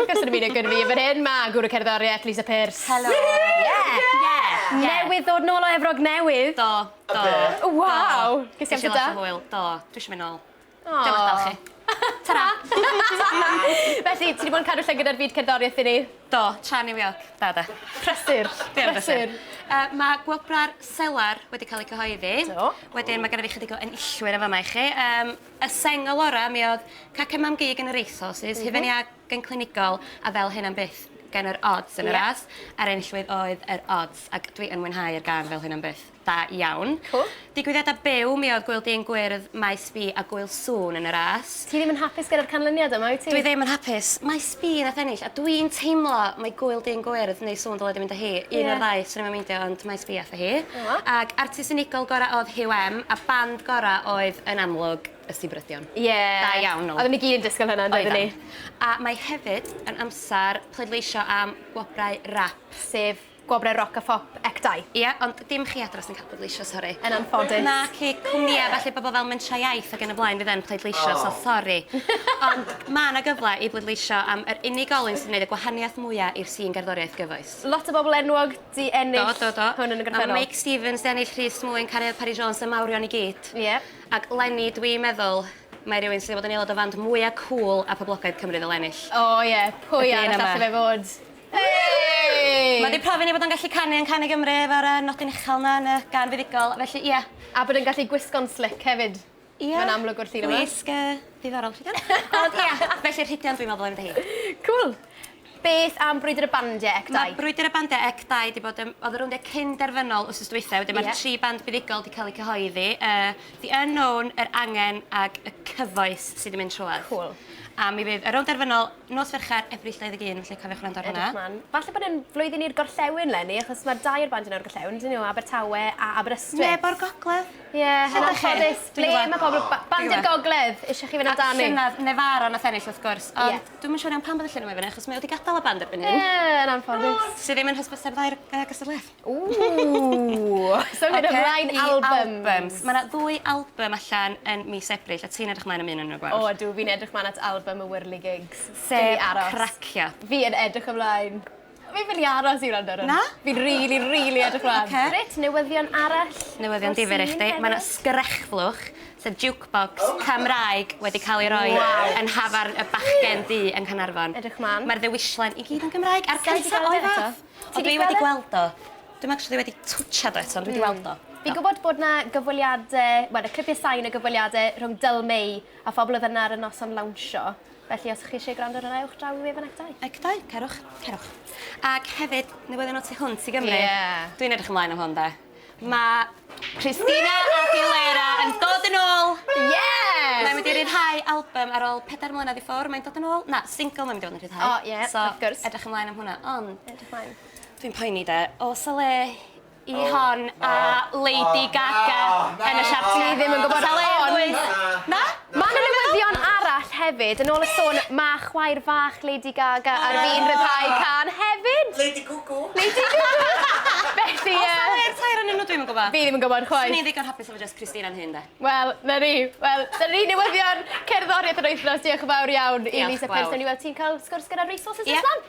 Gwrs yn ymuno gyda fi fan hyn, mae gwrw cerddoriaeth Lisa Pyrs. Helo. Newydd ddod nôl o Efrog Newydd. Do. Waw. Ges i Ges i amser da? lot o hwyl. Do. Dwi eisiau mynd nôl. Diolch yn dal chi. Tara. Felly, ti wedi bod yn cadw lle gyda'r fyd cerddoriaeth i ni? Do. Tra New York. Da. Prysur. Prysur. Mae Gwobrau Y Selar wedi cael ei cyhoeddi. Do. Wedyn mae gennym fi chydig o enillwyr efo yma i chi. Y sengl ora mi oedd cacen mam gig yn yr resources, hyfeniad gen clinigol a fel hyn am byth gen yr odds yn y ras. A'r enillwyr oedd yr odds, ac dwi yn mwynhau'r gan fel hyn am byth. Da iawn. Cool. Digwyddiadau byw mi oedd gwyl dyn gwyrdd, maes bi a gwyl sŵn yn y ras. Ti ddim yn hapus gyda'r canlyniad yma, wyt ti? Dwi ddim yn hapus. Maes bi nath ennill, a dwi'n teimlo mae gwyl dyn gwyrdd neu sŵn dyled i mynd â hi. Un o'r ddau, swn i'n meindio, ond maes bi atho hi. Ac artist unigol gorau oedd HUM, a band gorau oedd yn amlwg y Sibrydion. Da iawn nhw. Oedden ni gyd yn disgwyl hynna, doedden ni. A mae hefyd yn amser pleidleisio am Gwobrau Rap. Sef Gwobrau Rock a Phop Ecdau. Ie, ond dim chi adros yn cael pleidleisio, sori. Yn anffodus. Na chi cwmnïau, falle bobl fel Mentra Iaith ac yn y blaen fydd yn pleidleisio, so sori. Ond mae yna gyfle i pleidleisio am yr unigolyn sy'n gwneud y gwahaniaeth mwyaf i'r sîn gerddoriaeth gyfoes. Lot o bobl enwog di ennill hwn yn y gorffennol. Mae Mike Stevens di ennill Rhys Mwyn, Cariad Parry Jones a Mawrion i gyd. Ie. Ac Lenny, dwi'n meddwl, mae rhywun sydd wedi bod yn aelod o fand mwyaf cool a poblogaeth Cymru ddyle ennill. O ie, pwy arall allai fe fod? Mae wedi profi ni bod yn gallu canu yn Canu Gymru efo'r nodyn uchel na yn y gan fuddigol, felly ie. A bod yn gallu gwisgo'n slick hefyd. Ie. Mae'n amlwg o'r llun yma. Gwisg ddiddorol, Rhidian. Ond ie, felly'r Rhidian dwi'n meddwl yn ddi. Cool. Beth am brwydr y bandiau Ecdau? Mae brwydr y bandiau Ecdau wedi bod oedd y rwndau cyn derfynol wrth ysdwythau. Wedyn mae'r 3 band buddigol wedi cael eu cyhoeddi. The Unknown, yr Angen ac y Cyfoes sydd wedi mynd trwad. Cool. A mi fydd y rownd derfynol nos Fercher, Ebrill 21, felly cofiwch wrando ar hwnna. Falle bod yn flwyddyn i'r gorllewin, Lenny, achos mae'r 2 bandau o'r gorllewin, dyn nhw, Abertawe a Aberystwyth. Neb o'r gogledd. Ie, hynny ffodus. Ble mae pobl bandiau'r gogledd eisiau chi fynd amdani? Llynydd, Nefaro nath ennill wrth gwrs. Ond dwi'n siŵr iawn pan bod y llun yma fyny, achos mae wedi gadael y band erbyn hyn. Ie, yn anffodus. Sydd ddim yn hysbyseb ddau'r gystadleuaeth. So mynd ymlaen albums. Mae yna 2 album allan yn mis Ebrill, a ti'n edrych mlaen am un yn y gweld. O, dw, fi'n edrych mlaen at album y Wyrlu Gigs. Sef cracio. Fi yn edrych ymlaen. Fi'n fynd i aros i wrando ar hwn. Na? Fi'n rili edrych mlaen. Oce. Reit, newyddion arall. Newyddion difyr i chdi. Mae yna sgrechflwch, sef jukebox Cymraeg wedi cael ei roi yn hafar y bachgen di yn Gaernarfon. Edrych mlaen. Mae'r ddewislen i gyd yn Gymraeg. A'r Ti 'di cyntaf gweld o'i e fath. eto? Ond dwi wedi gweld o. Dwi'n actually wedi twtsiad o eto, ond dwi wedi weld o. Fi'n gwybod bod yna gyfweliadau, wel, y clipiau sain o gyfweliadau rhwng Mei a phobl oedd yna ar y noson lawnsio. Felly, os chi eisiau gwrando ar yna, ewch draw i wefan Ecdau. Ecdau, cerwch. Ac hefyd, newyddion o tu hwnt i Gymru. Ie. Dwi'n edrych ymlaen am hwn, de. Mae Christina'n yn dod yn ôl. Mae'n mynd i ryddhau album ar ôl 4 mlynedd i ffwrdd. Mae'n dod yn ôl. Na, single mae'n mynd i fod yn ryddhau. O, ie, wrth gwrs. Edrych ymlaen am hwnna. Ond, Edrych mlaen. dwi'n poeni, de. O sale i hon a Lady Gaga yn y siart. Ni ddim yn gwybod hon. Na? Mae yna newyddion arall hefyd, yn ôl y sôn, mae chwaer fach Lady Gaga ar fi'n ryddhau can hefyd. Lady Cuckoo. Felly, O sale'r tair yn nhw dwi'n gwybod. fi ddim yn gwybod chwaith. Swn i'n ddigon hapus efo just Christina'n hyn, de. Wel, na ni. Wel, dyna ni newyddion cerddoriaeth yr wythnos. Diolch yn fawr iawn i Lisa Pyrs. Nawn ni weld ti'n cael sgwrs gyda'r resources Ie. yslan.